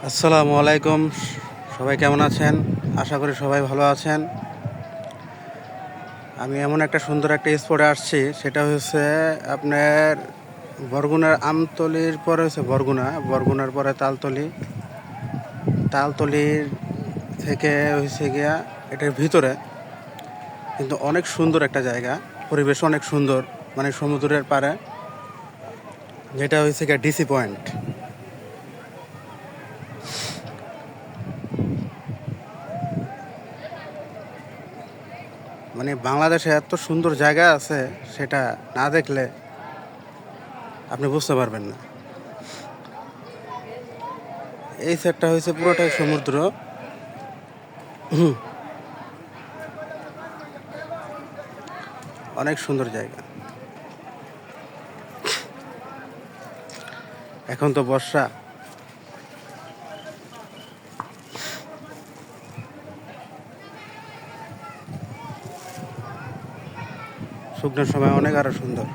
আসসালামু আলাইকুম। সবাই কেমন আছেন? আশা করি সবাই ভালো আছেন। আমি এমন একটা সুন্দর একটা স্পটে আসছি, সেটা হচ্ছে আপনার বরগুনার আমতলির পরে হচ্ছে বরগুনার পরে তালতলির থেকে হচ্ছে গিয়া এটার ভিতরে, কিন্তু অনেক সুন্দর একটা জায়গা, পরিবেশ অনেক সুন্দর, মানে সমুদ্রের পাড়ে, যেটা হচ্ছে গিয়া ডিসি পয়েন্ট। মানে বাংলাদেশে এত সুন্দর জায়গা আছে, সেটা না দেখলে আপনি বুঝতে পারবেন না। এই সেটটা হয়েছে পুরোটাই সমুদ্র। অনেক সুন্দর জায়গা। এখন তো বর্ষা, শুকনোর সময় অনেক আরো সুন্দর।